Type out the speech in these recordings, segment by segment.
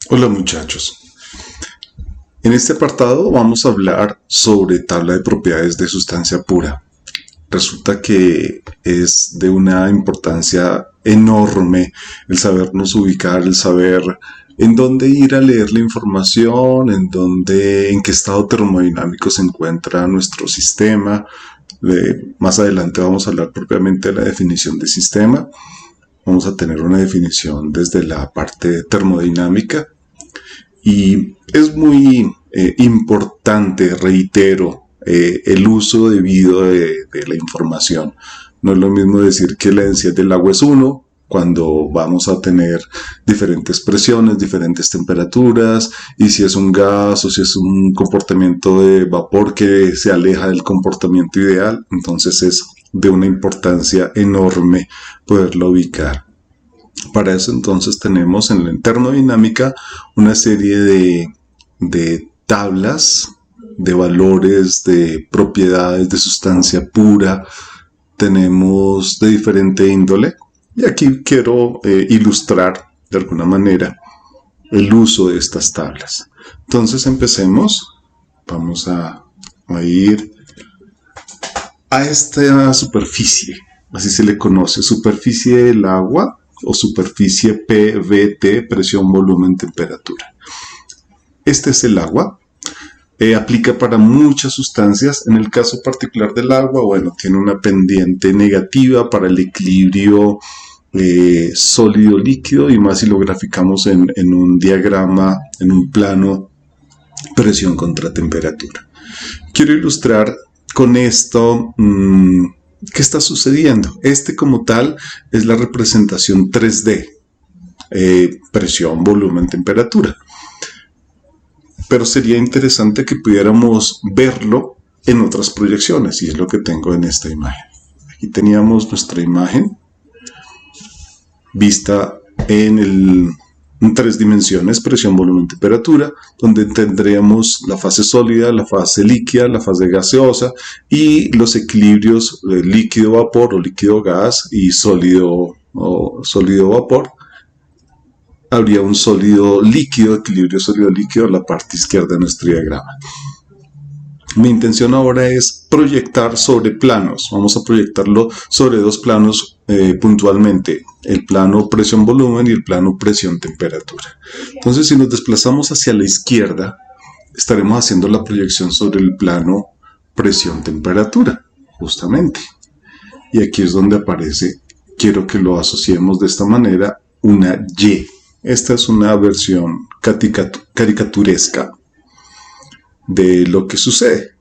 Hola muchachos, en este apartado vamos a hablar sobre tabla de propiedades de sustancia pura. Resulta que es de una importancia enorme el sabernos ubicar, el saber en dónde ir a leer la información, en qué estado termodinámico se encuentra nuestro sistema. Más adelante vamos a hablar propiamente de la definición de sistema. Vamos a tener una definición desde la parte termodinámica. Y es muy importante, reitero, el uso debido de la información. No es lo mismo decir que la densidad del agua es 1 cuando vamos a tener diferentes presiones, diferentes temperaturas, y si es un gas o si es un comportamiento de vapor que se aleja del comportamiento ideal, entonces es de una importancia enorme poderlo ubicar. Para eso entonces tenemos en la termodinámica una serie de tablas de valores, de propiedades de sustancia pura, tenemos de diferente índole. Y aquí quiero ilustrar de alguna manera el uso de estas tablas. Entonces empecemos. Vamos a ir a esta superficie, así se le conoce, superficie del agua o superficie PVT, presión, volumen, temperatura. Este es el agua. Aplica para muchas sustancias. En el caso particular del agua, bueno, tiene una pendiente negativa para el equilibrio sólido-líquido, y más si lo graficamos en un diagrama, en un plano, presión contra temperatura. Quiero ilustrar con esto ¿qué está sucediendo? Como tal es la representación 3D, presión, volumen, temperatura. Pero sería interesante que pudiéramos verlo en otras proyecciones, y es lo que tengo en esta imagen. Aquí teníamos nuestra imagen vista en 3 dimensiones, presión, volumen, temperatura, donde tendríamos la fase sólida, la fase líquida, la fase gaseosa y los equilibrios de líquido-vapor o líquido-gas y sólido-vapor. Habría un sólido-líquido, equilibrio sólido-líquido en la parte izquierda de nuestro diagrama. Mi intención ahora es proyectar sobre planos. Vamos a proyectarlo sobre 2 planos puntualmente, el plano presión-volumen y el plano presión-temperatura. Entonces, si nos desplazamos hacia la izquierda, estaremos haciendo la proyección sobre el plano presión-temperatura, justamente. Y aquí es donde aparece, quiero que lo asociemos de esta manera, una Y. Esta es una versión caricaturesca de lo que sucede.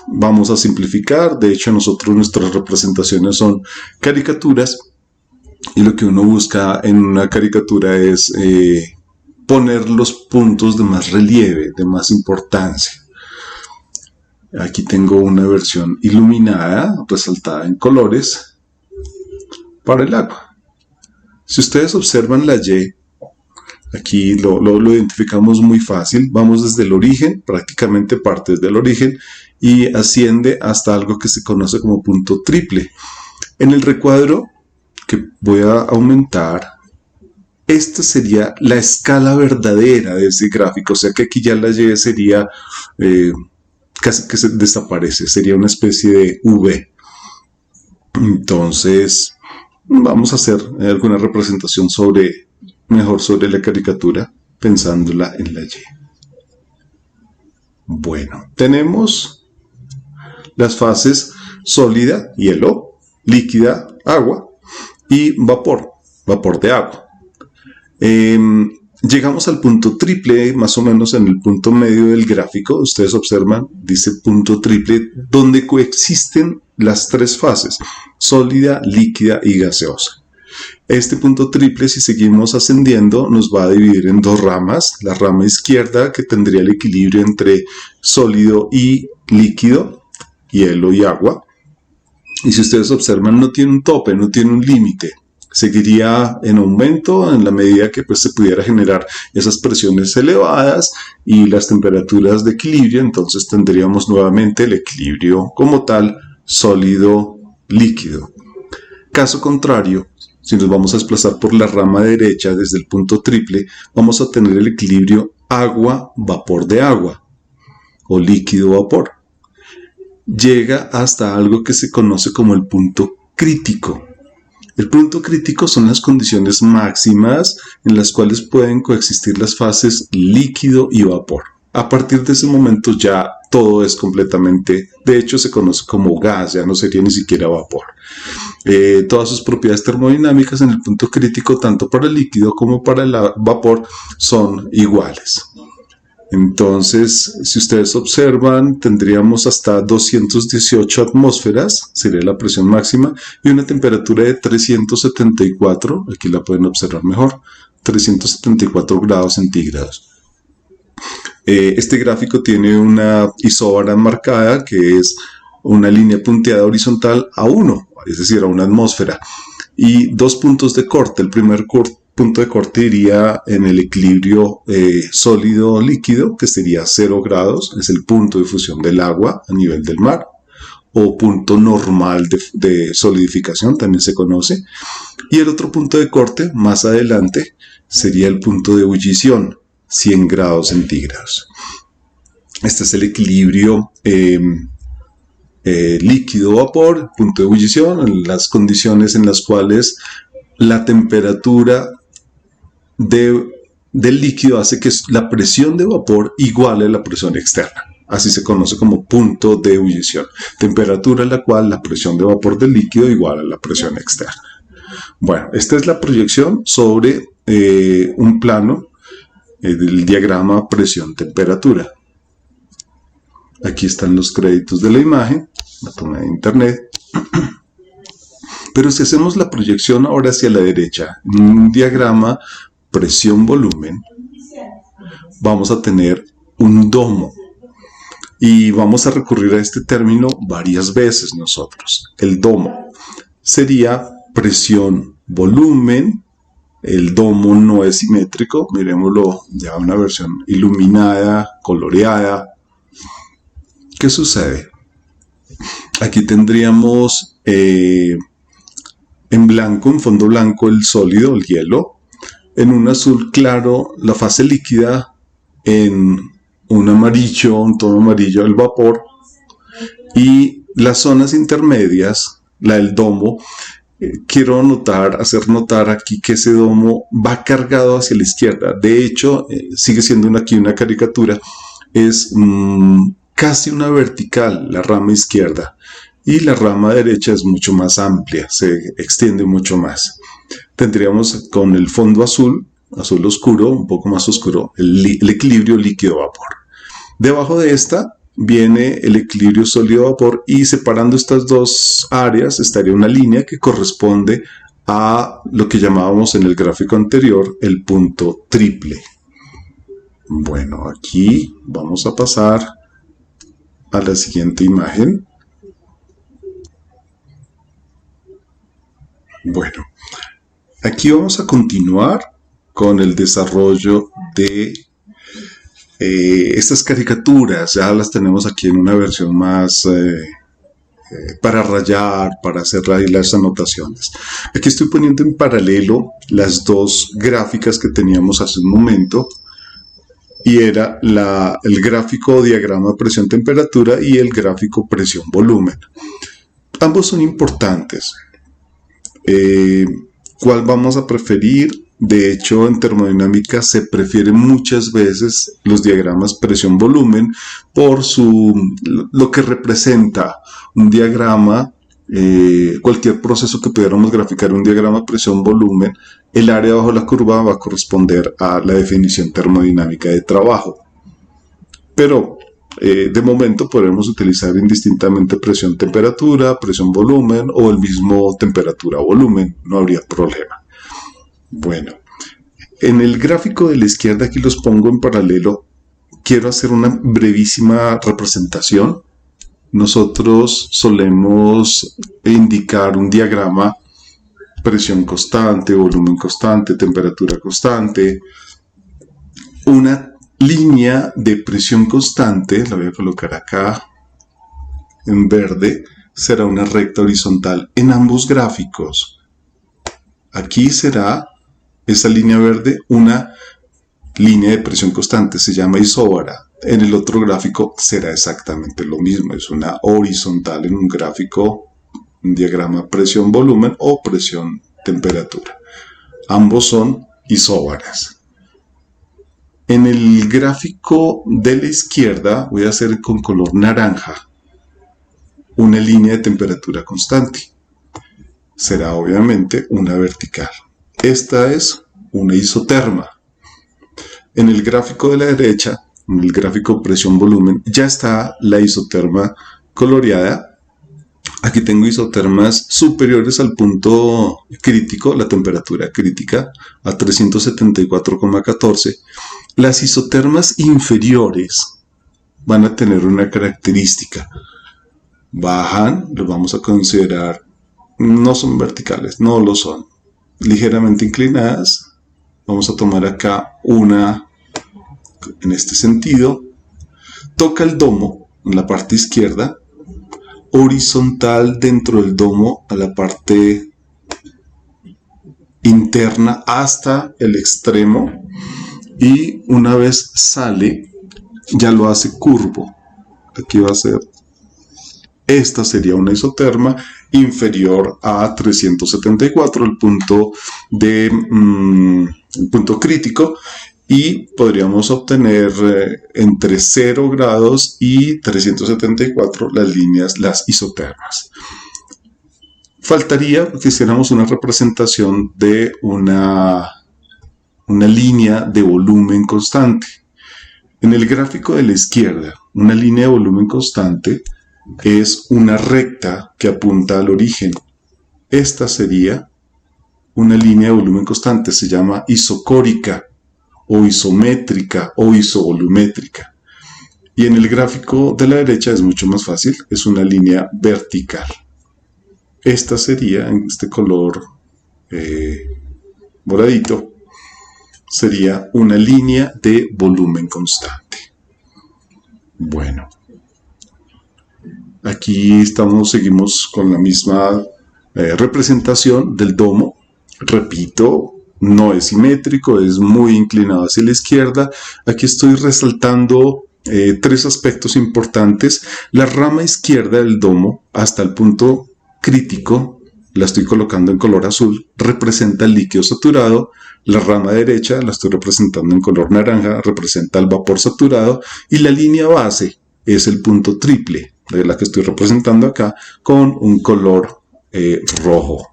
Vamos a simplificar. De hecho, nuestras representaciones son caricaturas, y lo que uno busca en una caricatura es poner los puntos de más relieve, de más importancia. Aquí tengo una versión iluminada, resaltada en colores, para el agua. Si ustedes observan la Y, aquí lo identificamos muy fácil. Vamos desde el origen, prácticamente parte desde el origen, y asciende hasta algo que se conoce como punto triple. En el recuadro que voy a aumentar, esta sería la escala verdadera de ese gráfico, o sea que aquí ya la Y sería casi que se desaparece, sería una especie de V. Entonces vamos a hacer alguna representación mejor sobre la caricatura, pensándola en la Y. Bueno, tenemos las fases sólida, hielo, líquida, agua, y vapor de agua. Llegamos al punto triple, más o menos en el punto medio del gráfico. Ustedes observan, dice punto triple, donde coexisten las 3 fases, sólida, líquida y gaseosa. Este punto triple, si seguimos ascendiendo, nos va a dividir en 2 ramas. La rama izquierda, que tendría el equilibrio entre sólido y líquido, hielo y agua. Y si ustedes observan, no tiene un tope, no tiene un límite. Seguiría en aumento en la medida que se pudiera generar esas presiones elevadas y las temperaturas de equilibrio. Entonces tendríamos nuevamente el equilibrio como tal, sólido-líquido. Caso contrario, si nos vamos a desplazar por la rama derecha desde el punto triple, vamos a tener el equilibrio agua-vapor de agua o líquido-vapor. Llega hasta algo que se conoce como el punto crítico. El punto crítico son las condiciones máximas en las cuales pueden coexistir las fases líquido y vapor. A partir de ese momento ya todo es completamente, de hecho se conoce como gas, ya no sería ni siquiera vapor. Todas sus propiedades termodinámicas en el punto crítico, tanto para el líquido como para el vapor, son iguales. Entonces, si ustedes observan, tendríamos hasta 218 atmósferas, sería la presión máxima, y una temperatura de 374, aquí la pueden observar mejor, 374 grados centígrados. Este gráfico tiene una isóbara marcada, que es una línea punteada horizontal a 1, es decir, a una atmósfera, y dos puntos de corte. El primer punto de corte iría en el equilibrio sólido-líquido, que sería 0 grados, es el punto de fusión del agua a nivel del mar, o punto normal de solidificación, también se conoce. Y el otro punto de corte, más adelante, sería el punto de ebullición, 100 grados centígrados. Este es el equilibrio líquido-vapor, punto de ebullición, las condiciones en las cuales la temperatura del líquido hace que la presión de vapor iguale a la presión externa. Así se conoce como punto de ebullición. Temperatura en la cual la presión de vapor del líquido iguala a la presión externa. Bueno, esta es la proyección sobre un plano del diagrama presión-temperatura. Aquí están los créditos de la imagen, la tomé de internet. Pero si hacemos la proyección ahora hacia la derecha, en un diagrama presión-volumen, vamos a tener un domo. Y vamos a recurrir a este término varias veces nosotros. El domo sería presión-volumen. El domo no es simétrico, miremoslo ya una versión iluminada, coloreada. ¿Qué sucede? Aquí tendríamos en blanco, en fondo blanco, el sólido, el hielo. En un azul claro, la fase líquida. En un amarillo, un tono amarillo, el vapor. Y las zonas intermedias, la del domo, quiero hacer notar aquí que ese domo va cargado hacia la izquierda. De hecho, sigue siendo aquí una caricatura. Es casi una vertical la rama izquierda. Y la rama derecha es mucho más amplia, se extiende mucho más. Tendríamos con el fondo azul, azul oscuro, un poco más oscuro, el equilibrio líquido-vapor. Debajo de esta viene el equilibrio sólido-vapor y separando estas dos áreas estaría una línea que corresponde a lo que llamábamos en el gráfico anterior el punto triple. Bueno, aquí vamos a pasar a la siguiente imagen. Bueno, aquí vamos a continuar con el desarrollo de estas caricaturas. Ya las tenemos aquí en una versión más para rayar, para hacer ahí las anotaciones. Aquí estoy poniendo en paralelo las dos gráficas que teníamos hace un momento. Y era el gráfico diagrama presión-temperatura y el gráfico presión-volumen. Ambos son importantes. ¿Cuál vamos a preferir? De hecho, en termodinámica se prefieren muchas veces los diagramas presión-volumen por lo que representa un diagrama. Cualquier proceso que pudiéramos graficar un diagrama presión-volumen, el área bajo la curva va a corresponder a la definición termodinámica de trabajo. Pero de momento podremos utilizar indistintamente presión-temperatura, presión-volumen o el mismo temperatura-volumen, no habría problema. Bueno, en el gráfico de la izquierda, aquí los pongo en paralelo, quiero hacer una brevísima representación. Nosotros solemos indicar un diagrama presión constante, volumen constante, temperatura constante. Una línea de presión constante, la voy a colocar acá en verde, será una recta horizontal en ambos gráficos. Aquí será esa línea verde una línea de presión constante, se llama isóbara. En el otro gráfico será exactamente lo mismo, es una horizontal en un gráfico, un diagrama presión-volumen o presión-temperatura. Ambos son isóbaras. En el gráfico de la izquierda voy a hacer con color naranja una línea de temperatura constante. Será obviamente una vertical. Esta es una isoterma. En el gráfico de la derecha, en el gráfico presión-volumen, ya está la isoterma coloreada. Aquí tengo isotermas superiores al punto crítico, la temperatura crítica, a 374,14. Las isotermas inferiores van a tener una característica. Bajan, los vamos a considerar, no son verticales, no lo son. Ligeramente inclinadas. Vamos a tomar acá una en este sentido. Toca el domo en la parte izquierda, horizontal dentro del domo a la parte interna hasta el extremo, y una vez sale ya lo hace curvo. Aquí va a ser, esta sería una isoterma inferior a 374, el punto el punto crítico, y podríamos obtener entre 0 grados y 374 las líneas, las isotermas. Faltaría que hiciéramos una representación de una línea de volumen constante. En el gráfico de la izquierda, una línea de volumen constante es una recta que apunta al origen. Esta sería una línea de volumen constante, se llama isocórica o isométrica o isovolumétrica. Y en el gráfico de la derecha es mucho más fácil, es una línea vertical. Esta sería, en este color moradito, sería una línea de volumen constante. Bueno, aquí seguimos con la misma representación del domo. Repito, no es simétrico, es muy inclinado hacia la izquierda. Aquí estoy resaltando tres aspectos importantes. La rama izquierda del domo, hasta el punto crítico, la estoy colocando en color azul, representa el líquido saturado. La rama derecha la estoy representando en color naranja, representa el vapor saturado. Y la línea base es el punto triple, de la que estoy representando acá, con un color rojo.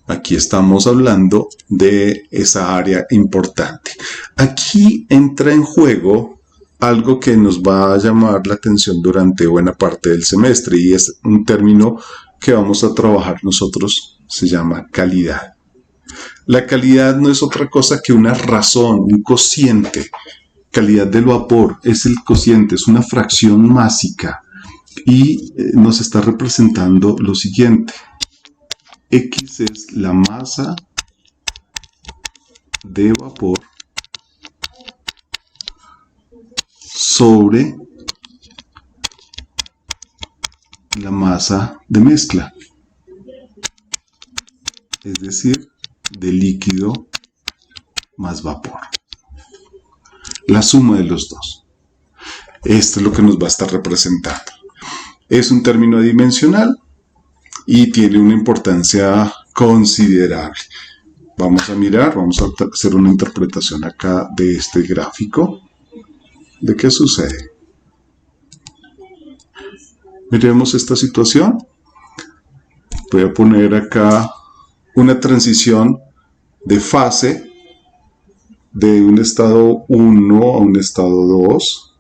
Aquí estamos hablando de esa área importante. Aquí entra en juego algo que nos va a llamar la atención durante buena parte del semestre, y es un término que vamos a trabajar nosotros, se llama calidad. La calidad no es otra cosa que una razón, un cociente. Calidad del vapor es el cociente, es una fracción másica, y nos está representando lo siguiente. X es la masa de vapor sobre la masa de mezcla, es decir, de líquido más vapor. La suma de los dos. Esto es lo que nos va a estar representando. Es un término adimensional y tiene una importancia considerable. Vamos a mirar, vamos a hacer una interpretación acá de este gráfico. ¿De qué sucede? Miremos esta situación. Voy a poner acá una transición de fase de un estado 1 a un estado 2.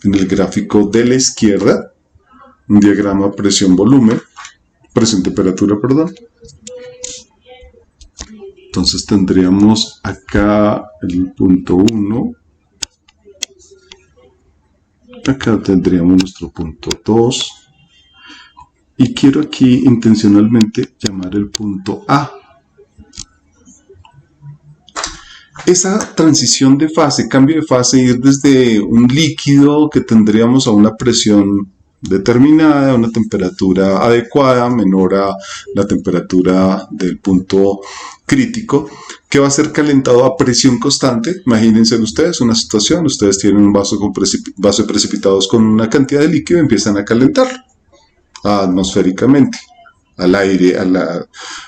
En el gráfico de la izquierda, un diagrama presión-volumen, presión-temperatura, perdón. Entonces tendríamos acá el punto 1. Acá tendríamos nuestro punto 2. Y quiero aquí intencionalmente llamar el punto A. Esa transición de fase, cambio de fase, ir desde un líquido que tendríamos a una presión determinada, a una temperatura adecuada, menor a la temperatura del punto crítico, que va a ser calentado a presión constante. Imagínense ustedes una situación, ustedes tienen un vaso de precipitados con una cantidad de líquido y empiezan a calentar atmosféricamente, al aire,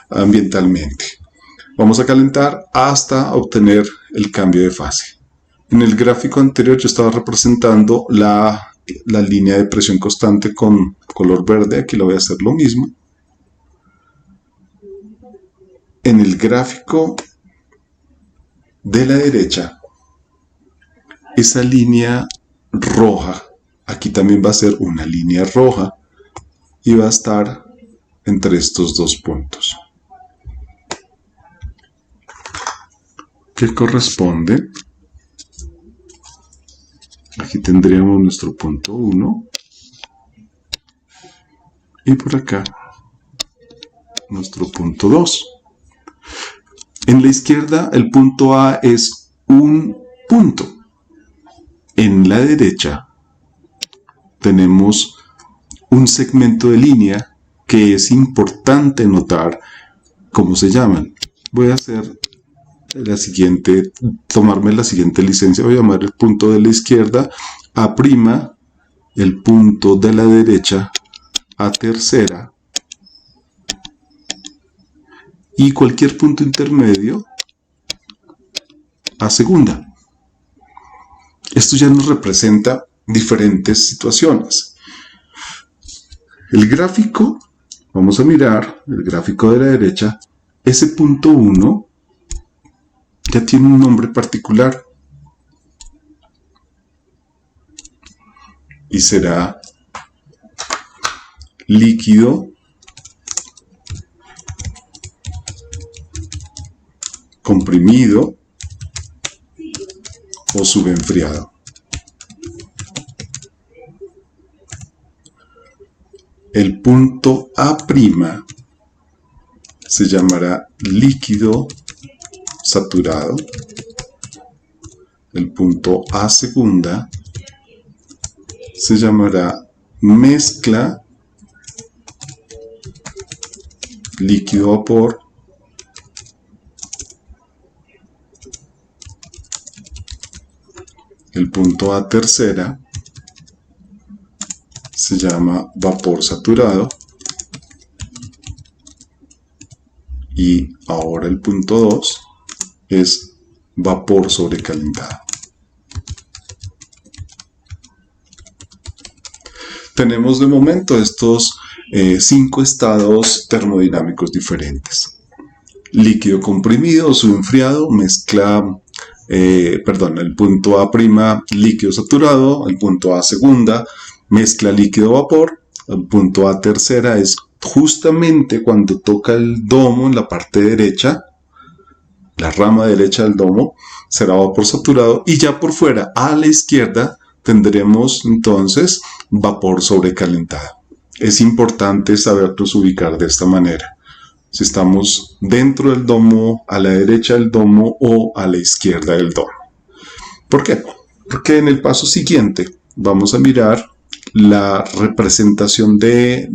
ambientalmente. Vamos a calentar hasta obtener el cambio de fase. En el gráfico anterior yo estaba representando la línea de presión constante con color verde. Aquí lo voy a hacer lo mismo. En el gráfico de la derecha, esa línea roja, aquí también va a ser una línea roja y va a estar entre estos dos puntos, que corresponde, aquí tendríamos nuestro punto 1 y por acá nuestro punto 2. En la izquierda el punto A es un punto. En la derecha tenemos un segmento de línea que es importante notar cómo se llaman. Voy a hacer tomarme la siguiente licencia. Voy a llamar el punto de la izquierda A', el punto de la derecha A tercera, y cualquier punto intermedio A segunda. Esto ya nos representa diferentes situaciones. El gráfico, vamos a mirar el gráfico de la derecha. Ese punto 1 ya tiene un nombre particular y será líquido comprimido o subenfriado. El punto A' se llamará líquido saturado. El punto A segunda se llamará mezcla líquido-vapor. El punto A tercera se llama vapor saturado. Y ahora el punto 2 es vapor sobrecalentado. Tenemos de momento estos 5 estados termodinámicos diferentes. Líquido comprimido o subenfriado, el punto A' líquido saturado, el punto A segunda mezcla líquido-vapor, el punto A tercera es justamente cuando toca el domo en la parte derecha, la rama derecha del domo, será vapor saturado, y ya por fuera a la izquierda tendremos entonces vapor sobrecalentado. Es importante saberlos ubicar de esta manera. Si estamos dentro del domo, a la derecha del domo o a la izquierda del domo. ¿Por qué? Porque en el paso siguiente vamos a mirar la representación de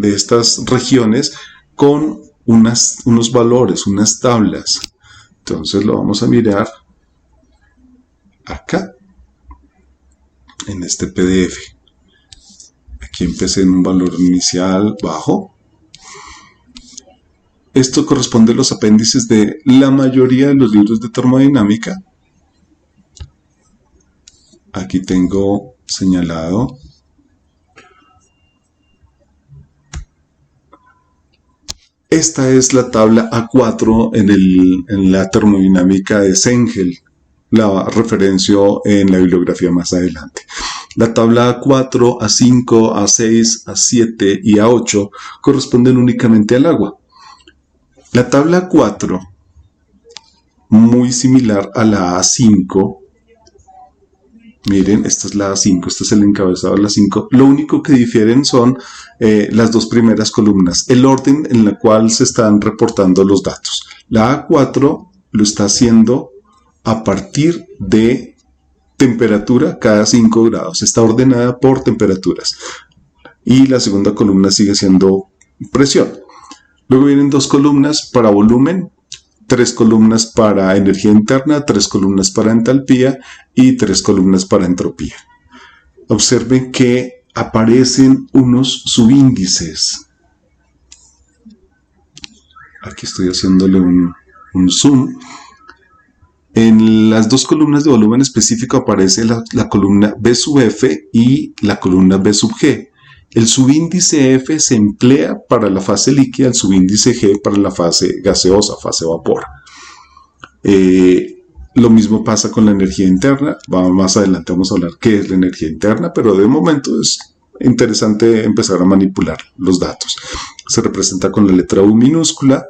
estas regiones con unos valores, unas tablas. Entonces lo vamos a mirar acá, en este PDF. Aquí empecé en un valor inicial bajo. Esto corresponde a los apéndices de la mayoría de los libros de termodinámica. Aquí tengo señalado esta es la tabla A4 en la termodinámica de Cengel. La referencio en la bibliografía más adelante. La tabla A4, A5, A6, A7 y A8 corresponden únicamente al agua. La tabla A4, muy similar a la A5, miren, esta es la A5, este es el encabezado de la A5. Lo único que difieren son las dos primeras columnas, el orden en el cual se están reportando los datos. La A4 lo está haciendo a partir de temperatura cada 5 grados. Está ordenada por temperaturas. Y la segunda columna sigue siendo presión. Luego vienen 2 columnas para volumen, 3 columnas para energía interna, 3 columnas para entalpía y 3 columnas para entropía. Observen que aparecen unos subíndices. Aquí estoy haciéndole un zoom. En las 2 columnas de volumen específico aparece la columna B sub F y la columna B sub G. El subíndice F se emplea para la fase líquida, el subíndice G para la fase gaseosa, fase vapor. Lo mismo pasa con la energía interna. Más adelante vamos a hablar qué es la energía interna, pero de momento es interesante empezar a manipular los datos. Se representa con la letra U minúscula.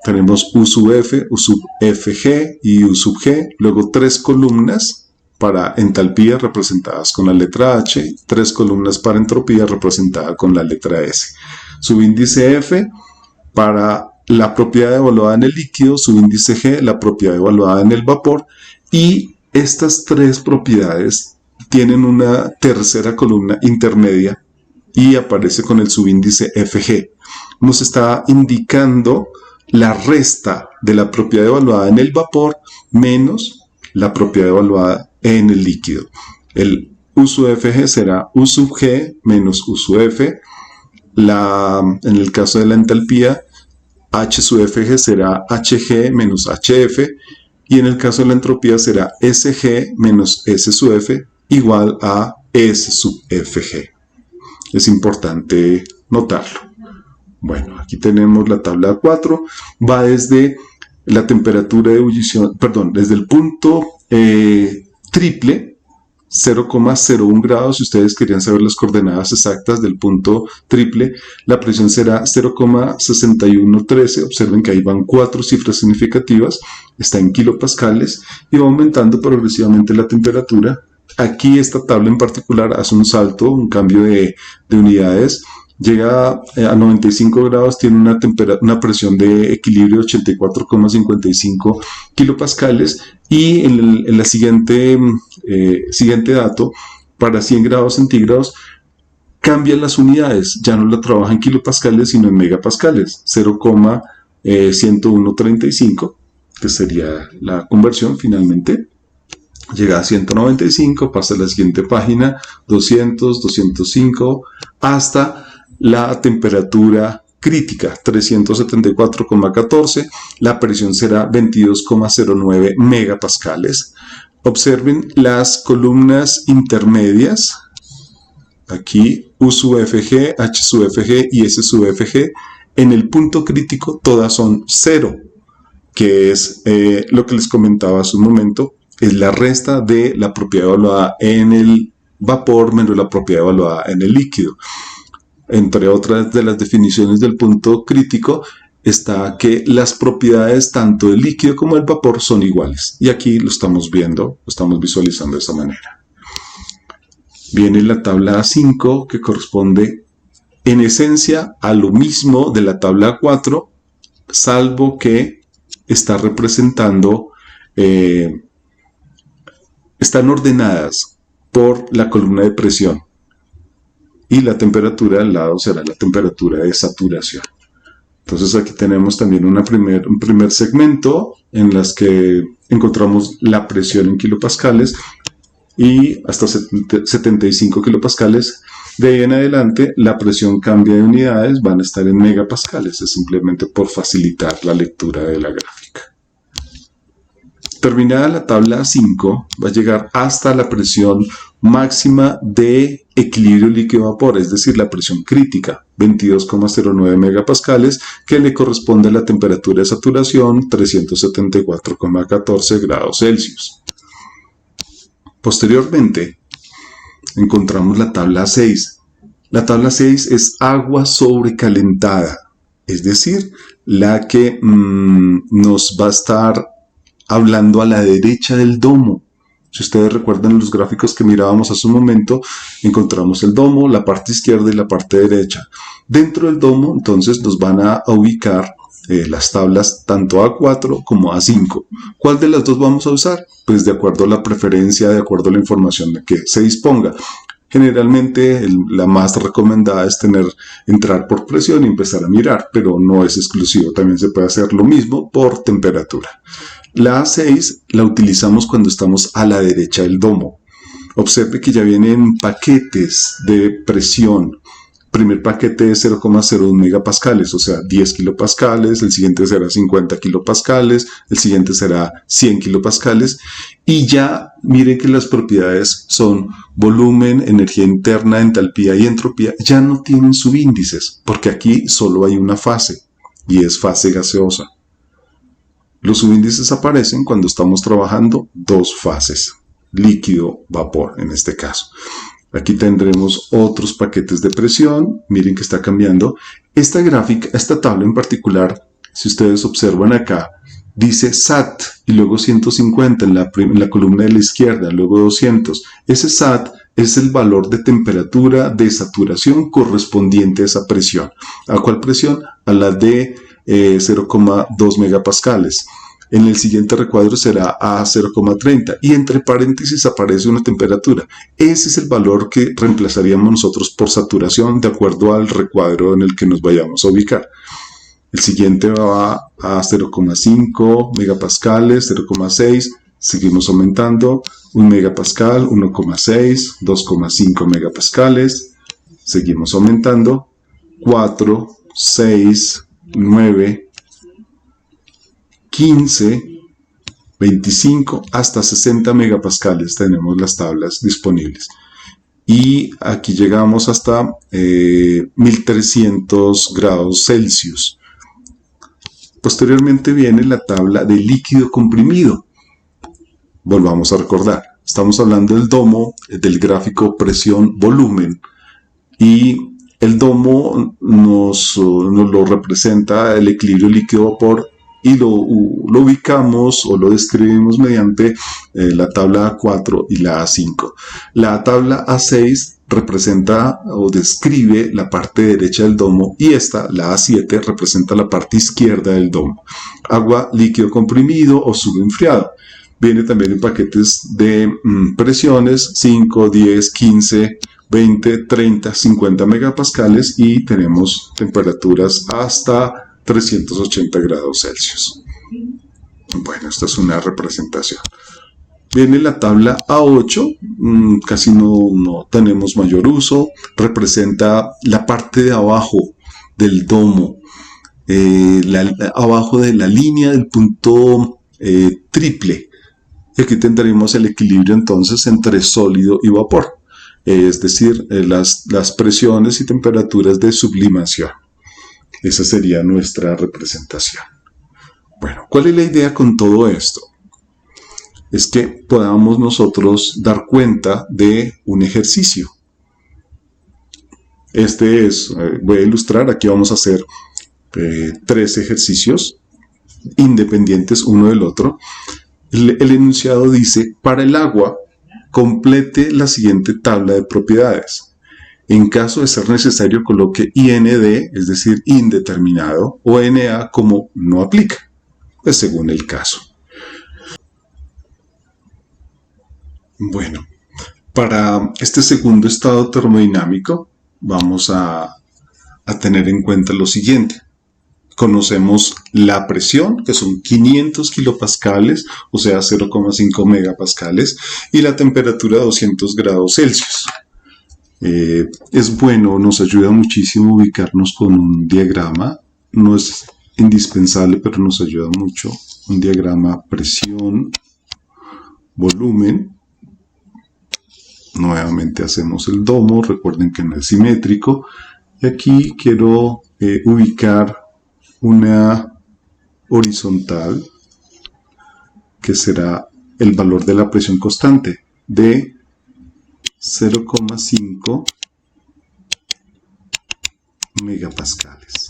Tenemos U sub F, U sub FG y U sub G. Luego 3 columnas para entalpía representadas con la letra H, 3 columnas para entropía representada con la letra S. Subíndice F para la propiedad evaluada en el líquido, subíndice G, la propiedad evaluada en el vapor, y estas 3 propiedades tienen una tercera columna intermedia y aparece con el subíndice FG. Nos está indicando la resta de la propiedad evaluada en el vapor menos la propiedad evaluada en el líquido. El U sub FG será U sub G menos U sub F. En el caso de la entalpía, H sub FG será HG menos HF. Y en el caso de la entropía será SG menos S sub F igual a S sub FG. Es importante notarlo. Bueno, aquí tenemos la tabla 4. Va desde la temperatura de ebullición, desde el punto triple, 0,01 grados. Si ustedes querían saber las coordenadas exactas del punto triple, la presión será 0,6113. Observen que ahí van 4 cifras significativas. Está en kilopascales y va aumentando progresivamente la temperatura. Aquí esta tabla en particular hace un salto, un cambio de unidades. Llega a 95 grados, tiene una presión de equilibrio de 84,55 kilopascales, y en la siguiente dato, para 100 grados centígrados, cambian las unidades, ya no la trabaja en kilopascales sino en megapascales, 0,10135, que sería la conversión finalmente. Llega a 195, pasa a la siguiente página, 200, 205, hasta la temperatura crítica, 374,14, la presión será 22,09 megapascales. Observen las columnas intermedias, aquí U sub FG, H sub FG y S sub FG, en el punto crítico todas son 0, que es lo que les comentaba hace un momento, es la resta de la propiedad evaluada en el vapor menos la propiedad evaluada en el líquido. Entre otras de las definiciones del punto crítico está que las propiedades tanto del líquido como del vapor son iguales. Y aquí lo estamos viendo, lo estamos visualizando de esa manera. Viene la tabla 5, que corresponde en esencia a lo mismo de la tabla 4, salvo que está representando, están ordenadas por la columna de presión. Y la temperatura al lado será la temperatura de saturación. Entonces aquí tenemos también un primer segmento en las que encontramos la presión en kilopascales y hasta 75 kilopascales. De ahí en adelante la presión cambia de unidades, van a estar en megapascales, es simplemente por facilitar la lectura de la gráfica. Terminada la tabla 5, va a llegar hasta la presión máxima de equilibrio líquido-vapor, es decir, la presión crítica, 22,09 megapascales, que le corresponde a la temperatura de saturación, 374,14 grados Celsius. Posteriormente, encontramos la tabla 6. La tabla 6 es agua sobrecalentada, es decir, la que nos va a estar hablando a la derecha del domo. Si ustedes recuerdan los gráficos que mirábamos hace un momento, encontramos el domo, la parte izquierda y la parte derecha. Dentro del domo, entonces, nos van a ubicar las tablas tanto A4 como A5. ¿Cuál de las dos vamos a usar? Pues de acuerdo a la preferencia, de acuerdo a la información de que se disponga. Generalmente la más recomendada es entrar por presión y empezar a mirar, pero no es exclusivo, también se puede hacer lo mismo por temperatura. La A6 la utilizamos cuando estamos a la derecha del domo. Observe que ya vienen paquetes de presión. Primer paquete es 0,01 megapascales, o sea, 10 kilopascales, el siguiente será 50 kilopascales, el siguiente será 100 kilopascales, y ya miren que las propiedades son volumen, energía interna, entalpía y entropía, ya no tienen subíndices, porque aquí solo hay una fase, y es fase gaseosa. Los subíndices aparecen cuando estamos trabajando dos fases, líquido, vapor en este caso. Aquí tendremos otros paquetes de presión. Miren que está cambiando. Esta gráfica, esta tabla en particular, si ustedes observan acá, dice SAT y luego 150 en la columna de la izquierda, luego 200. Ese SAT es el valor de temperatura de saturación correspondiente a esa presión. ¿A cuál presión? A la de 0,2 megapascales. En el siguiente recuadro será a 0,30 y entre paréntesis aparece una temperatura. Ese es el valor que reemplazaríamos nosotros por saturación de acuerdo al recuadro en el que nos vayamos a ubicar. El siguiente va a 0,5 megapascales, 0,6, seguimos aumentando, 1 megapascal, 1,6, 2,5 megapascales, seguimos aumentando, 4, 6, 9, 15, 25 hasta 60 megapascales tenemos las tablas disponibles. Y aquí llegamos hasta 1300 grados Celsius. Posteriormente viene la tabla de líquido comprimido. Volvamos a recordar, estamos hablando del domo, del gráfico presión-volumen. Y el domo nos lo representa el equilibrio líquido-vapor y lo ubicamos o lo describimos mediante la tabla A4 y la A5. La tabla A6 representa o describe la parte derecha del domo y esta, la A7, representa la parte izquierda del domo. Agua, líquido comprimido o subenfriado. Viene también en paquetes de presiones 5, 10, 15, 20, 30, 50 megapascales y tenemos temperaturas hasta 380 grados Celsius. Bueno, esta es una representación. Viene la tabla A8, casi no tenemos mayor uso, representa la parte de abajo del domo, abajo de la línea del punto triple. Y aquí tendremos el equilibrio entonces entre sólido y vapor, es decir, las presiones y temperaturas de sublimación. Esa sería nuestra representación. Bueno, ¿cuál es la idea con todo esto? Es que podamos nosotros dar cuenta de un ejercicio. Voy a ilustrar, aquí vamos a hacer 3 ejercicios independientes uno del otro. El enunciado dice, para el agua, complete la siguiente tabla de propiedades. En caso de ser necesario, coloque IND, es decir, indeterminado, o NA como no aplica, pues según el caso. Bueno, para este segundo estado termodinámico vamos a tener en cuenta lo siguiente. Conocemos la presión, que son 500 kilopascales, o sea 0,5 megapascales, y la temperatura 200 grados Celsius. Es bueno, nos ayuda muchísimo ubicarnos con un diagrama, no es indispensable, pero nos ayuda mucho. Un diagrama presión, volumen. Nuevamente hacemos el domo, recuerden que no es simétrico. Y aquí quiero ubicar una horizontal, que será el valor de la presión constante de 0,5 megapascales.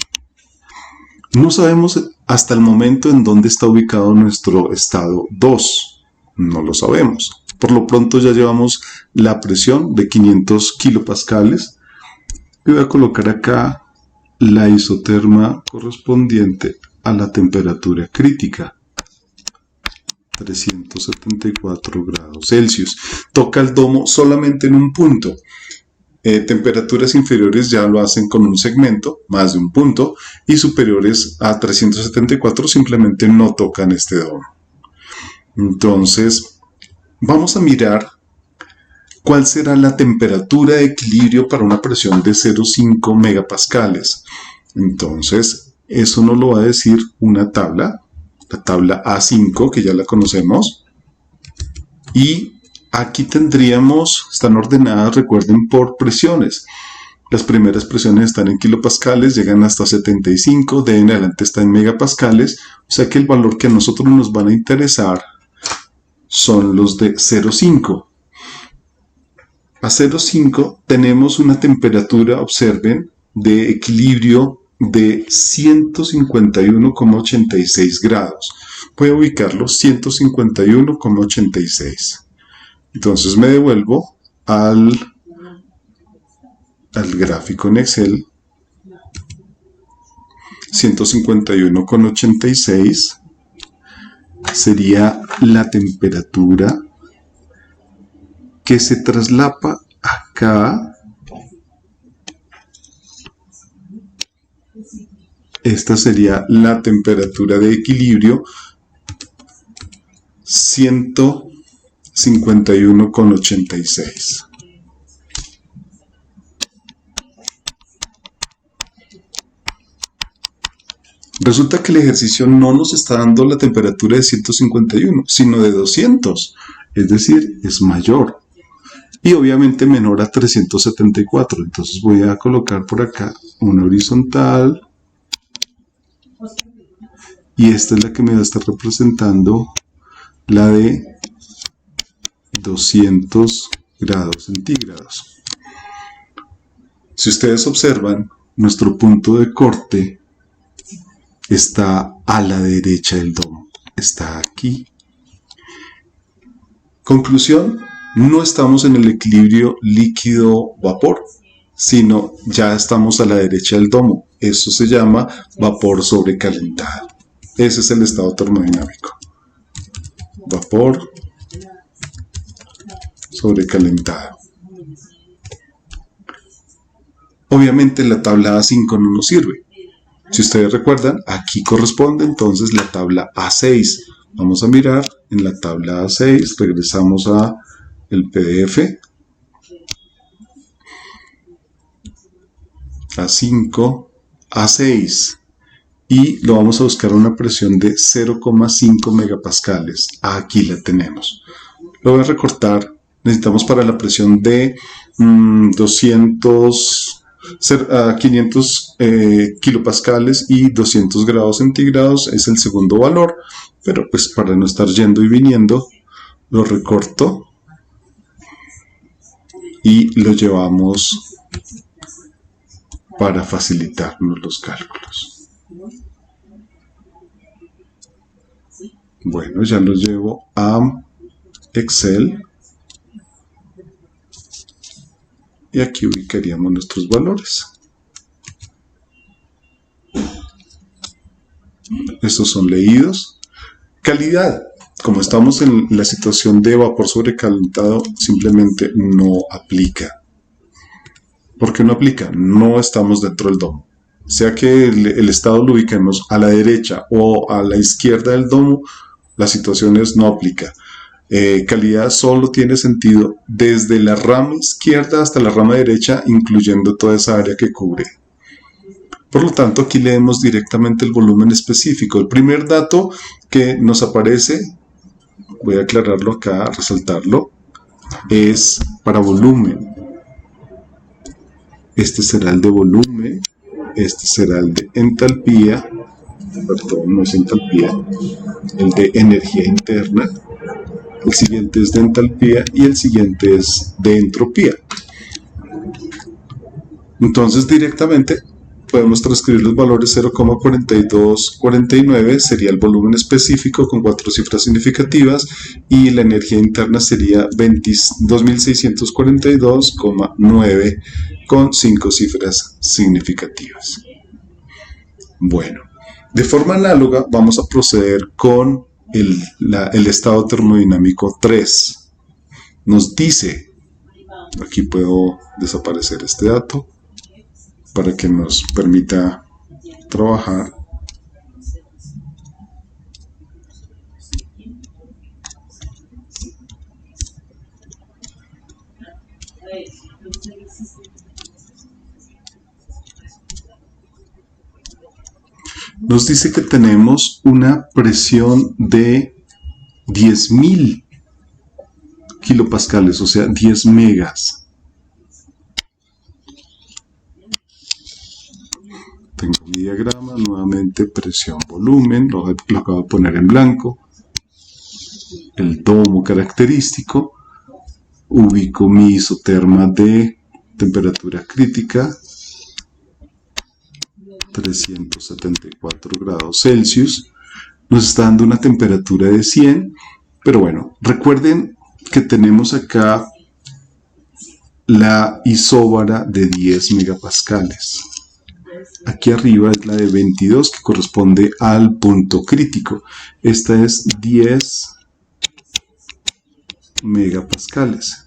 No sabemos hasta el momento en dónde está ubicado nuestro estado 2. No lo sabemos. Por lo pronto ya llevamos la presión de 500 kilopascales. Y voy a colocar acá la isoterma correspondiente a la temperatura crítica. 374 grados Celsius. Toca el domo solamente en un punto. Temperaturas inferiores ya lo hacen con un segmento, más de un punto, y superiores a 374 simplemente no tocan este domo. Entonces, vamos a mirar cuál será la temperatura de equilibrio para una presión de 0,5 megapascales. Entonces, eso nos lo va a decir una tabla, la tabla A5, que ya la conocemos, y aquí tendríamos, están ordenadas, recuerden, por presiones. Las primeras presiones están en kilopascales, llegan hasta 75, de en adelante está en megapascales, o sea que el valor que a nosotros nos van a interesar son los de 0,5. A 0,5 tenemos una temperatura, observen, de equilibrio de 151,86 grados. Voy a ubicarlo 151,86. Entonces me devuelvo al gráfico en Excel. 151,86 sería la temperatura que se traslapa acá. Esta sería la temperatura de equilibrio 151,86. Resulta que el ejercicio no nos está dando la temperatura de 151, sino de 200, es decir, es mayor. Y obviamente menor a 374, entonces voy a colocar por acá una horizontal. Y esta es la que me va a estar representando la de 200 grados centígrados. Si ustedes observan, nuestro punto de corte está a la derecha del domo. Está aquí. Conclusión, no estamos en el equilibrio líquido-vapor, sino ya estamos a la derecha del domo. Eso se llama vapor sobrecalentado. Ese es el estado termodinámico. Vapor sobrecalentado. Obviamente la tabla A5 no nos sirve. Si ustedes recuerdan, aquí corresponde entonces la tabla A6. Vamos a mirar en la tabla A6, regresamos a el PDF. A5, A6. Y lo vamos a buscar a una presión de 0,5 megapascales. Aquí la tenemos. Lo voy a recortar. Necesitamos para la presión de 500 kilopascales y 200 grados centígrados es el segundo valor, pero pues para no estar yendo y viniendo lo recorto y lo llevamos para facilitarnos los cálculos. Bueno, ya lo llevo a Excel y aquí ubicaríamos nuestros valores. Estos son leídos. Calidad. Como estamos en la situación de vapor sobrecalentado, simplemente no aplica. ¿Por qué no aplica? No estamos dentro del domo. Sea que el estado lo ubiquemos a la derecha o a la izquierda del domo, las situaciones no aplica. Calidad solo tiene sentido desde la rama izquierda hasta la rama derecha, incluyendo toda esa área que cubre. Por lo tanto, aquí leemos directamente el volumen específico. El primer dato que nos aparece, voy a aclararlo acá, resaltarlo, es para volumen. Este será el de volumen, este será el de entalpía, perdón, no es entalpía, el de energía interna, el siguiente es de entalpía y el siguiente es de entropía. Entonces directamente podemos transcribir los valores. 0,4249 sería el volumen específico con 4 cifras significativas y la energía interna sería 2642,9 con 5 cifras significativas. Bueno, De forma análoga vamos a proceder con el estado termodinámico 3. Nos dice, aquí puedo desaparecer este dato para que nos permita trabajar. Nos dice que tenemos una presión de 10.000 kilopascales, o sea, 10 megas. Tengo mi diagrama, nuevamente presión, volumen, lo acabo de poner en blanco. El domo característico, ubico mi isoterma de temperatura crítica, 374 grados Celsius, nos está dando una temperatura de 100, pero bueno, recuerden que tenemos acá la isóbara de 10 megapascales. Aquí arriba es la de 22 que corresponde al punto crítico. Esta es 10 megapascales.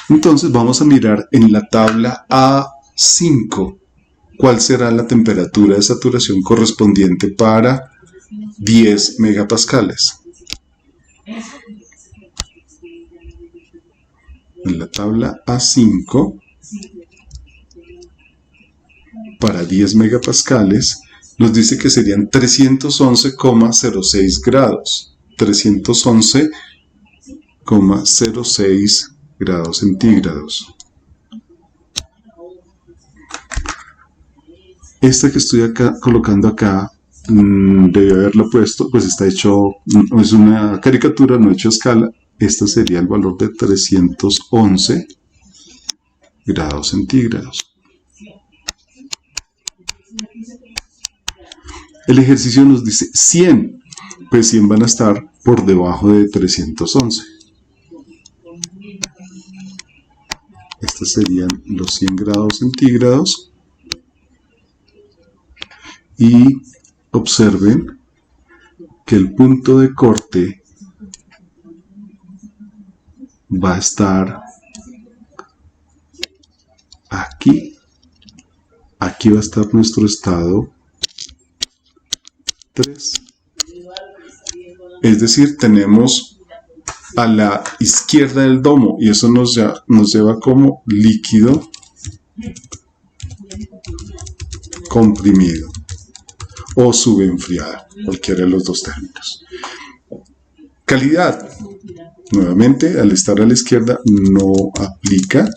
Entonces vamos a mirar en la tabla A5 cuál será la temperatura de saturación correspondiente para 10 megapascales. En la tabla A5, para 10 megapascales, nos dice que serían 311,06 grados. 311,06 grados centígrados. Esta que estoy acá colocando acá, debe haberla puesto, pues está hecho, es una caricatura, no hecho a escala. Este sería el valor de 311 grados centígrados. El ejercicio nos dice 100, pues 100 van a estar por debajo de 311. Estos serían los 100 grados centígrados. Y observen que el punto de corte va a estar aquí. Aquí va a estar nuestro estado 3. Es decir, tenemos a la izquierda del domo y eso nos lleva como líquido comprimido o subenfriada, cualquiera de los dos términos. Calidad, nuevamente, al estar a la izquierda no aplica.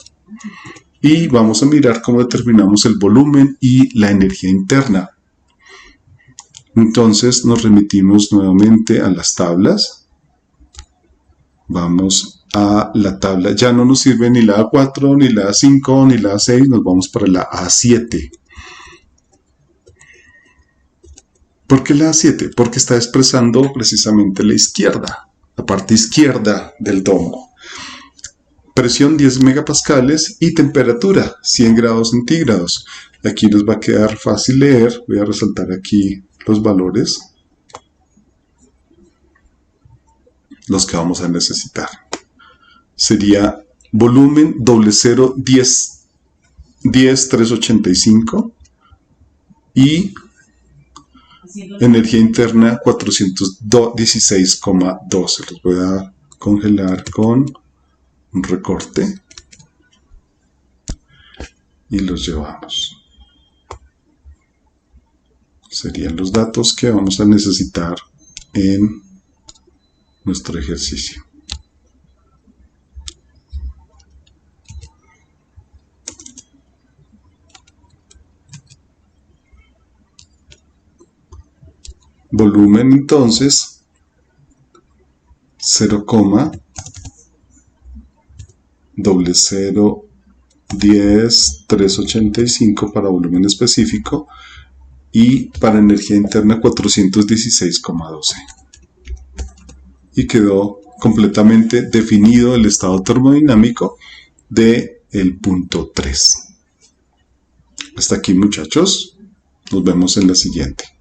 Y vamos a mirar cómo determinamos el volumen y la energía interna. Entonces nos remitimos nuevamente a las tablas. Vamos a la tabla, ya no nos sirve ni la A4, ni la A5, ni la A6, nos vamos para la A7. ¿Por qué la A7? Porque está expresando precisamente la izquierda, la parte izquierda del domo. Presión 10 megapascales y temperatura 100 grados centígrados. Aquí nos va a quedar fácil leer, voy a resaltar aquí los valores, los que vamos a necesitar. Sería volumen 10,385 y energía interna 416,12. Los voy a congelar con un recorte y los llevamos. Serían los datos que vamos a necesitar en nuestro ejercicio. Volumen entonces 0,0010385 para volumen específico y para energía interna 416,12. Y quedó completamente definido el estado termodinámico del punto 3. Hasta aquí, muchachos. Nos vemos en la siguiente.